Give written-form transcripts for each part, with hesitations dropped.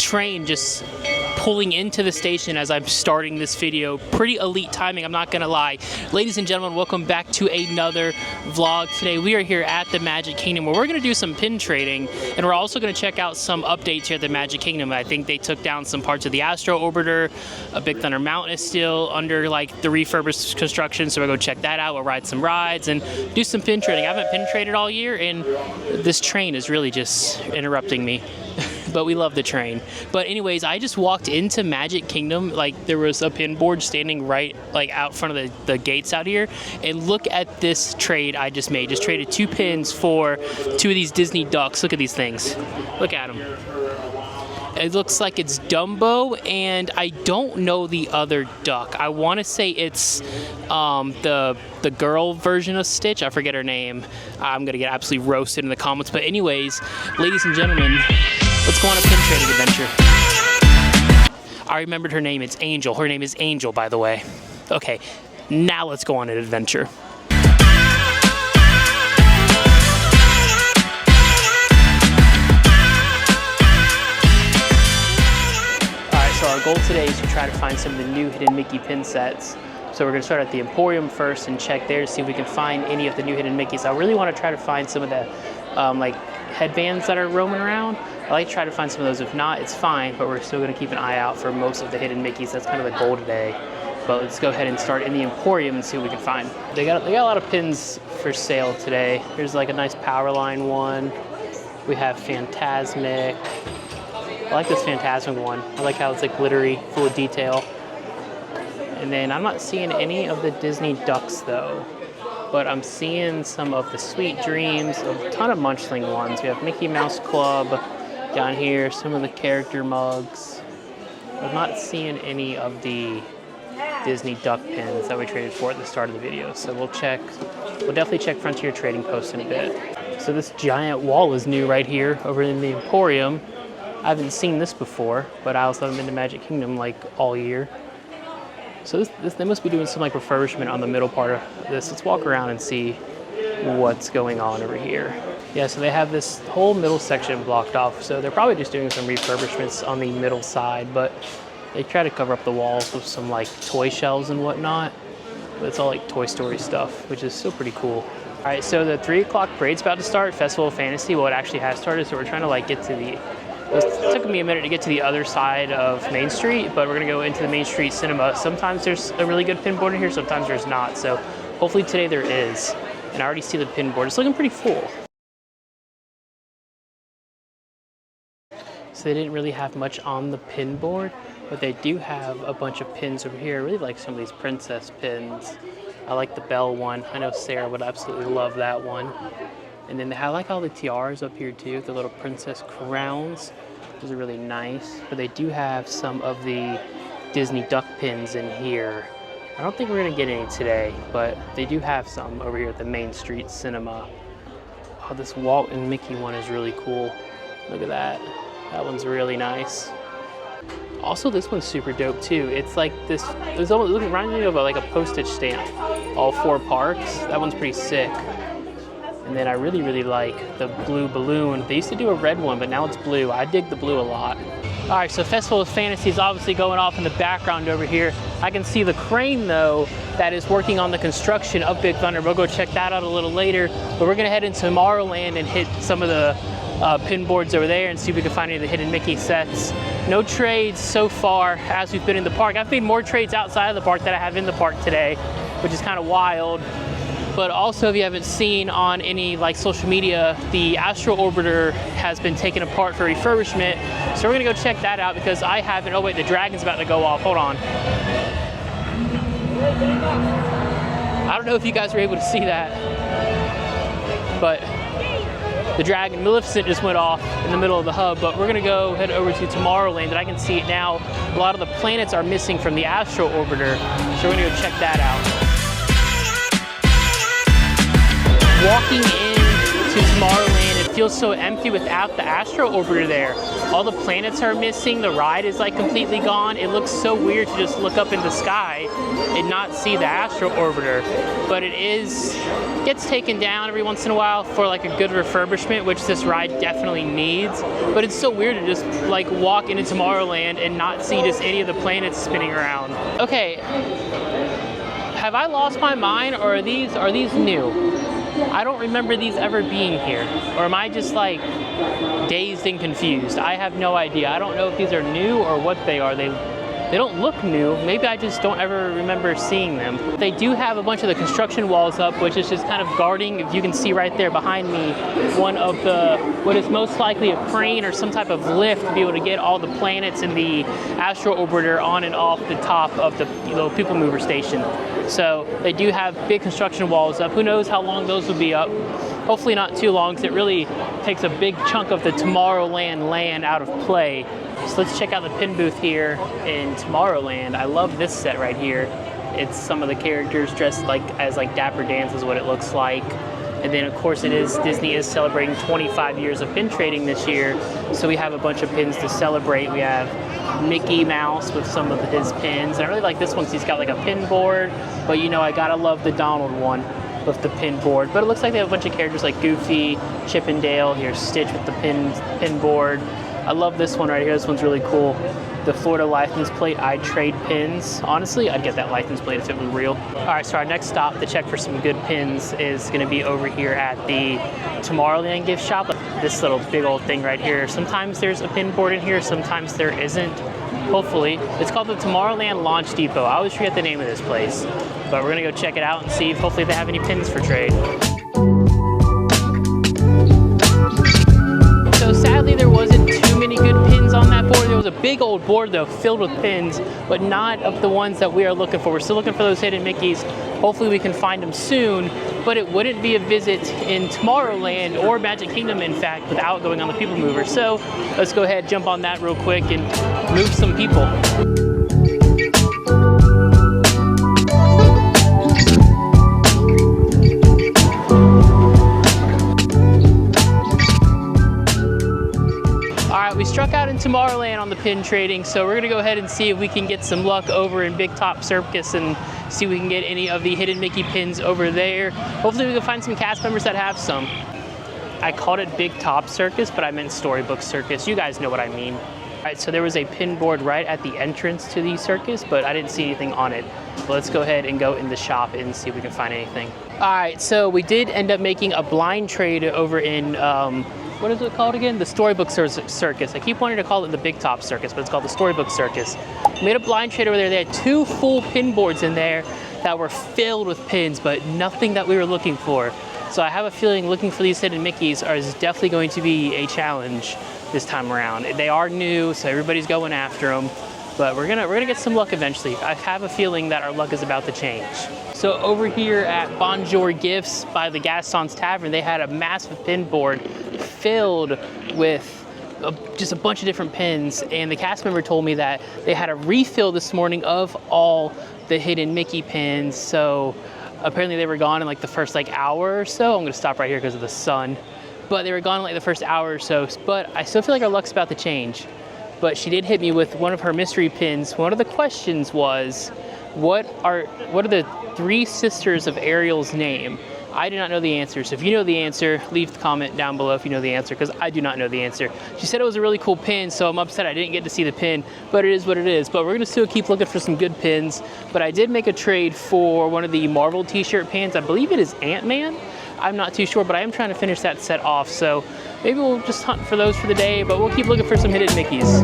train just pulling into the station as I'm starting this video. Pretty elite timing, I'm not gonna lie. Ladies and gentlemen, welcome back to another vlog. Today we are here at the Magic Kingdom where we're gonna do some pin trading, and we're also gonna check out some updates here at the Magic Kingdom. I think they took down some parts of the Astro Orbiter. Big Thunder Mountain is still under like the refurbished construction, so we'll go check that out. We'll ride some rides and do some pin trading. I haven't pin traded all year, and this train is really just interrupting me. But we love the train. But anyways, I just walked into Magic Kingdom, like there was a pin board standing right like out front of the gates out here, and look at this trade I just made. Just traded 2 pins for 2 of these Disney ducks. Look at these things. Look at them. It looks like it's Dumbo, and I don't know the other duck. I want to say it's the girl version of Stitch. I forget her name. I'm gonna get absolutely roasted in the comments. But anyways, ladies and gentlemen, let's go on a pin trading adventure. I remembered her name. It's Angel. Her name is Angel, by the way. Okay, now let's go on an adventure. So our goal today is to try to find some of the new Hidden Mickey pin sets. So we're gonna start at the Emporium first and check there to see if we can find any of the new Hidden Mickeys. I really wanna try to find some of the like headbands that are roaming around. I like to try to find some of those. If not, it's fine, but we're still gonna keep an eye out for most of the Hidden Mickeys. That's kind of the goal today. But let's go ahead and start in the Emporium and see what we can find. They got a lot of pins for sale today. Here's like a nice Powerline one. We have Phantasmic. I like this Phantasmic one. I like how it's like glittery, full of detail. And then I'm not seeing any of the Disney ducks though, but I'm seeing some of the Sweet Dreams, a ton of Munchling ones. We have Mickey Mouse Club down here, some of the character mugs. I'm not seeing any of the Disney duck pins that we traded for at the start of the video. So we'll definitely check Frontier Trading Post in a bit. So this giant wall is new right here over in the Emporium. I haven't seen this before, but I also haven't been to Magic Kingdom like all year. So they must be doing some like refurbishment on the middle part of this. Let's walk around and see what's going on over here. Yeah, so they have this whole middle section blocked off. So they're probably just doing some refurbishments on the middle side, but they try to cover up the walls with some like toy shelves and whatnot. But it's all like Toy Story stuff, which is still pretty cool. All right, so the 3 o'clock parade's about to start, Festival of Fantasy. Well, it actually has started, so we're trying to like get to the It took me a minute to get to the other side of Main Street, but we're gonna go into the Main Street Cinema. Sometimes there's a really good pin board in here, sometimes there's not. So hopefully today there is. And I already see the pin board. It's looking pretty full. So they didn't really have much on the pin board, but they do have a bunch of pins over here. I really like some of these princess pins. I like the Belle one. I know Sarah would absolutely love that one. And then I like all the tiaras up here too, the little princess crowns. Those are really nice. But they do have some of the Disney duck pins in here. I don't think we're gonna get any today, but they do have some over here at the Main Street Cinema. Oh, this Walt and Mickey one is really cool. Look at that. That one's really nice. Also, this one's super dope too. It's like this, it reminds me of like a postage stamp. All 4 parks. That one's pretty sick. And then I really, really like the blue balloon. They used to do a red one, but now it's blue. I dig the blue a lot. All right, so Festival of Fantasy is obviously going off in the background over here. I can see the crane though that is working on the construction of Big Thunder. We'll go check that out a little later. But we're gonna head into Tomorrowland and hit some of the pin boards over there and see if we can find any of the Hidden Mickey sets. No trades so far as we've been in the park. I've made more trades outside of the park than I have in the park today, which is kind of wild. But also, if you haven't seen on any like social media, the Astro Orbiter has been taken apart for refurbishment. So we're gonna go check that out because I haven't. Oh wait, the dragon's about to go off. Hold on. I don't know if you guys were able to see that, but the dragon Maleficent just went off in the middle of the hub. But we're gonna go head over to Tomorrowland, and I can see it now. A lot of the planets are missing from the Astro Orbiter, so we're gonna go check that out. Walking into Tomorrowland, it feels so empty without the astro orbiter there. All the planets are missing, the ride is like completely gone. It looks so weird to just look up in the sky and not see the astro orbiter. But it gets taken down every once in a while for like a good refurbishment, which this ride definitely needs. But it's so weird to just like walk into Tomorrowland and not see just any of the planets spinning around. Okay, have I lost my mind, or are these new? I don't remember these ever being here. Or am I just like dazed and confused? I have no idea. I don't know if these are new or what they are. They don't look new. Maybe I just don't ever remember seeing them. They do have a bunch of the construction walls up, which is just kind of guarding, if you can see right there behind me, one of what is most likely a crane or some type of lift to be able to get all the planets in the astro orbiter on and off the top of the little people mover station. So they do have big construction walls up. Who knows how long those will be up? Hopefully not too long, because it really takes a big chunk of the Tomorrowland land out of play. So let's check out the pin booth here in Tomorrowland. I love this set right here. It's some of the characters dressed as Dapper Dans is what it looks like. And then of course Disney is celebrating 25 years of pin trading this year. So we have a bunch of pins to celebrate. We have Mickey Mouse with some of his pins. I really like this one because he's got like a pin board, but you know, I gotta love the Donald one with the pin board. But it looks like they have a bunch of characters like Goofy, Chip and Dale. Here's Stitch with the pin board. I love this one right here. This one's really cool. The Florida license plate, I'd trade pins. Honestly, I'd get that license plate if it was real. All right, so our next stop to check for some good pins is gonna be over here at the Tomorrowland gift shop. This little big old thing right here. Sometimes there's a pin board in here, sometimes there isn't. Hopefully. It's called the Tomorrowland Launch Depot. I always forget the name of this place, but we're gonna go check it out and see if hopefully they have any pins for trade. So sadly, there wasn't too many good pins on that board. There was a big old board though, filled with pins, but not of the ones that we are looking for. We're still looking for those hidden Mickeys. Hopefully we can find them soon, but it wouldn't be a visit in Tomorrowland or Magic Kingdom, in fact, without going on the People Mover. So let's go ahead, jump on that real quick and move some people. We struck out in Tomorrowland on the pin trading, so we're gonna go ahead and see if we can get some luck over in Big Top Circus and see if we can get any of the hidden Mickey pins over there. Hopefully we can find some cast members that have some. I called it Big Top Circus, but I meant Storybook Circus. You guys know what I mean. All right, so there was a pin board right at the entrance to the circus, but I didn't see anything on it. But let's go ahead and go in the shop and see if we can find anything. All right, so we did end up making a blind trade over in, what is it called again? The Storybook Circus. I keep wanting to call it the Big Top Circus, but it's called the Storybook Circus. Made a blind trade over there. They had 2 full pin boards in there that were filled with pins, but nothing that we were looking for. So I have a feeling looking for these hidden Mickeys is definitely going to be a challenge this time around. They are new, so everybody's going after them, but we're gonna get some luck eventually. I have a feeling that our luck is about to change. So over here at Bonjour Gifts by the Gaston's Tavern, they had a massive pin board filled with just a bunch of different pins, and the cast member told me that they had a refill this morning of all the hidden Mickey pins. So apparently they were gone in like the first hour or so. I'm gonna stop right here because of the sun. But they were gone in like the first hour or so. But I still feel like our luck's about to change. But she did hit me with one of her mystery pins. One of the questions was, what are the 3 sisters of Ariel's name? I do not know the answer. So if you know the answer, leave the comment down below if you know the answer, because I do not know the answer. She said it was a really cool pin, so I'm upset I didn't get to see the pin, but it is what it is. But we're gonna still keep looking for some good pins. But I did make a trade for one of the Marvel t-shirt pins. I believe it is Ant-Man. I'm not too sure, but I am trying to finish that set off. So maybe we'll just hunt for those for the day, but we'll keep looking for some hidden Mickeys.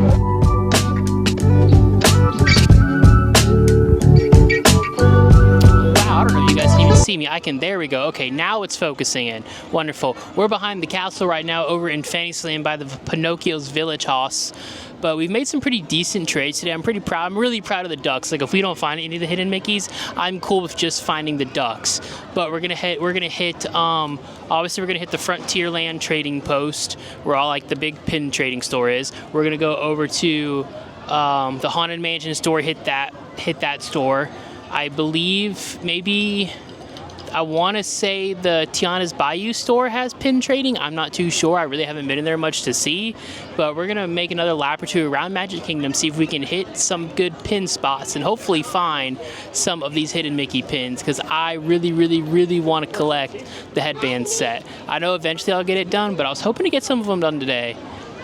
I don't know if you guys can even see me. There we go. Okay, now it's focusing in. Wonderful. We're behind the castle right now over in Fantasyland by the Pinocchio's Village House. But we've made some pretty decent trades today. I'm pretty proud. I'm really proud of the ducks. Like, if we don't find any of the hidden Mickeys, I'm cool with just finding the ducks. But obviously we're gonna hit the Frontierland trading post where all like the big pin trading store is. We're gonna go over to the Haunted Mansion store, hit that store. I believe maybe I want to say the Tiana's Bayou store has pin trading. I'm not too sure. I really haven't been in there much to see. But we're going to make another lap or two around Magic Kingdom, see if we can hit some good pin spots and hopefully find some of these hidden Mickey pins, because I really, really, really want to collect the headband set. I know eventually I'll get it done, but I was hoping to get some of them done today.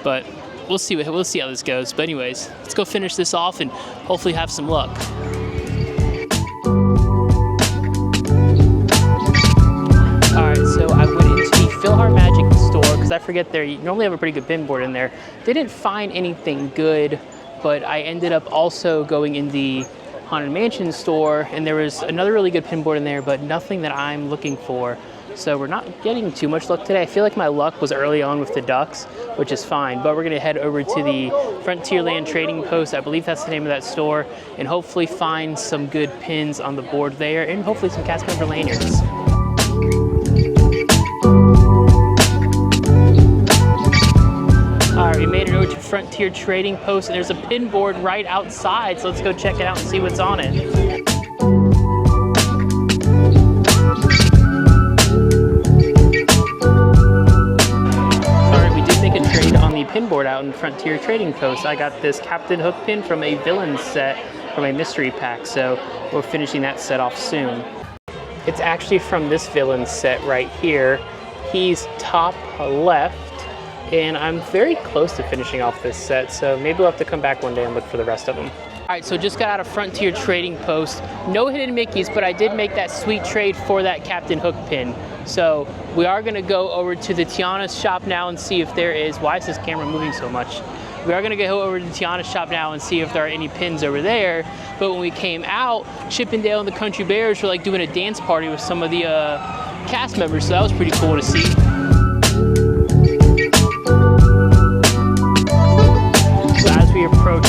But we'll see how this goes. But anyways, let's go finish this off and hopefully have some luck. Alright, so I went into the Philhar Magic store because I forget you normally have a pretty good pin board in there. Didn't find anything good, but I ended up also going in the Haunted Mansion store, and there was another really good pin board in there, but nothing that I'm looking for. So we're not getting too much luck today. I feel like my luck was early on with the ducks, which is fine, but we're gonna head over to the Frontierland Trading Post, I believe that's the name of that store, and hopefully find some good pins on the board there, and hopefully some cast member lanyards. Alright, we made it over to Frontier Trading Post, and there's a pin board right outside, so let's go check it out and see what's on it. Pin board out in Frontier Trading Post. I got this Captain Hook pin from a villain set from a mystery pack, so we're finishing that set off soon. It's actually from this villain set right here. He's top left, and I'm very close to finishing off this set, so maybe we'll have to come back one day and look for the rest of them. Alright, so just got out of Frontier Trading Post. No hidden Mickeys, but I did make that sweet trade for that Captain Hook pin. So we are going to go over to the Tiana's shop now and see if there is... Why is this camera moving so much? We are going to go over to the Tiana's shop now and see if there are any pins over there. But when we came out, Chippendale and the Country Bears were like doing a dance party with some of the cast members, so that was pretty cool to see. So as we approach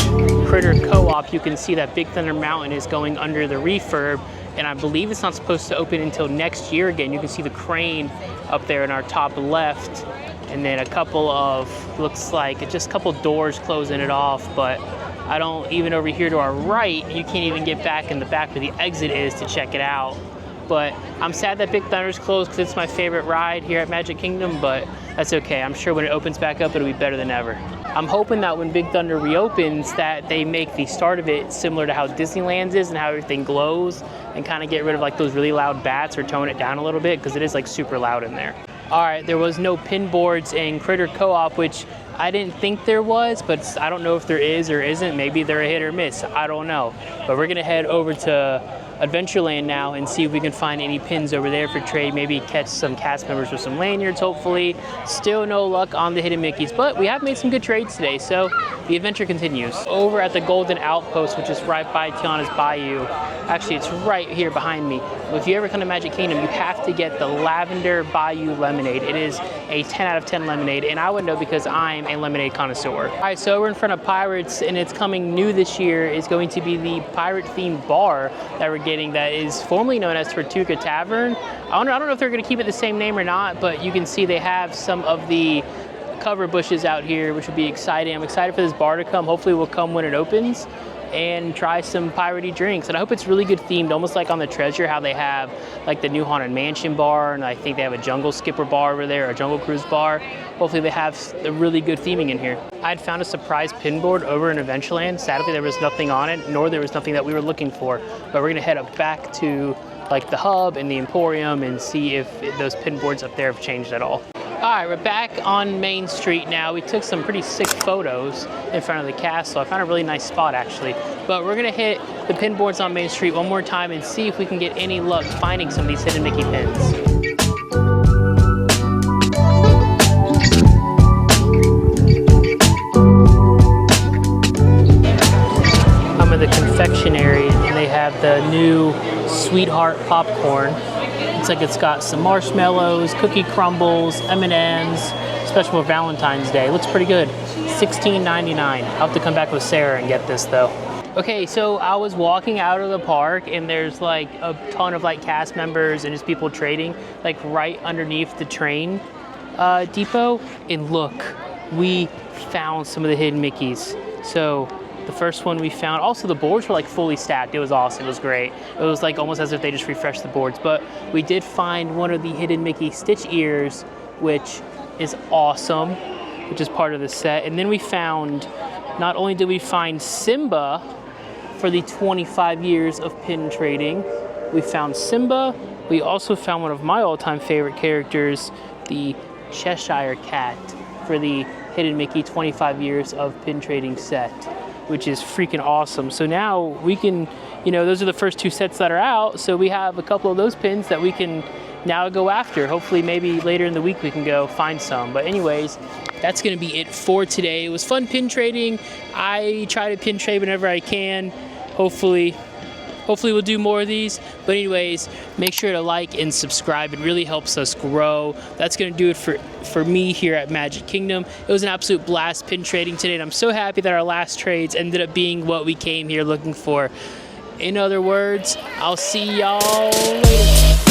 Critter Co-op, you can see that Big Thunder Mountain is going under the refurb, and I believe it's not supposed to open until next year again. You can see the crane up there in our top left, and then a couple of, looks like just a couple doors closing it off, but I don't, even over here to our right, you can't even get back in the back where the exit is to check it out. But I'm sad that Big Thunder's closed because it's my favorite ride here at Magic Kingdom, but that's okay. I'm sure when it opens back up, it'll be better than ever. I'm hoping that when Big Thunder reopens that they make the start of it similar to how Disneyland's is and how everything glows, and kind of get rid of like those really loud bats or tone it down a little bit, because it is like super loud in there. All right, there was no pin boards in Critter Co-op, which I didn't think there was, but I don't know if there is or isn't. Maybe they're a hit or miss, I don't know. But we're gonna head over to Adventureland now and see if we can find any pins over there for trade, maybe catch some cast members with some lanyards, hopefully. Still no luck on the hidden Mickeys, but we have made some good trades today, so the adventure continues. Over at the Golden Outpost, which is right by Tiana's Bayou, actually it's right here behind me. If you ever come to Magic Kingdom, you have to get the Lavender Bayou Lemonade. It is a 10 out of 10 lemonade, and I would know because I'm a lemonade connoisseur. All right, so we're in front of Pirates, and it's coming new this year. Is going to be the pirate-themed bar that we're getting that is formerly known as Tortuga Tavern. I don't know if they're gonna keep it the same name or not, but you can see they have some of the cover bushes out here, which will be exciting. I'm excited for this bar to come. Hopefully we'll come when it opens and try some piratey drinks. And I hope it's really good themed, almost like on the Treasure, how they have like the new Haunted Mansion bar, and I think they have a Jungle Skipper bar over there, a Jungle Cruise bar. Hopefully they have a really good theming in here. I'd found a surprise pin board over in Adventureland. Sadly, there was nothing on it, nor there was nothing that we were looking for. But we're gonna head up back to like the Hub and the Emporium and see if those pin boards up there have changed at all. All right, we're back on Main Street now. We took some pretty sick photos in front of the castle. I found a really nice spot actually. But we're gonna hit the pin boards on Main Street one more time and see if we can get any luck finding some of these hidden Mickey pins. I'm in the confectionery and they have the new Sweetheart popcorn. Looks like it's got some marshmallows, cookie crumbles, M&Ms, special for Valentine's Day. Looks pretty good. $16.99. I'll have to come back with Sarah and get this though. Okay, so I was walking out of the park and there's like a ton of like cast members and just people trading like right underneath the train depot. And look, we found some of the hidden Mickeys. So The first one we found. Also, the boards were like fully stacked. It was awesome. It was great. It was like almost as if they just refreshed the boards. But we did find one of the hidden Mickey Stitch ears, which is awesome, which is part of the set. And then we found, not only did we find Simba for the 25 years of pin trading, we found Simba. We also found one of my all-time favorite characters, the Cheshire Cat, for the hidden Mickey 25 years of pin trading set, which is freaking awesome. So now we can, you know, those are the first two sets that are out. So we have a couple of those pins that we can now go after. Hopefully maybe later in the week we can go find some. But anyways, that's gonna be it for today. It was fun pin trading. I try to pin trade whenever I can. Hopefully we'll do more of these. But anyways, make sure to like and subscribe. It really helps us grow. That's gonna do it for me here at Magic Kingdom. It was an absolute blast pin trading today, and I'm so happy that our last trades ended up being what we came here looking for. In other words, I'll see y'all later.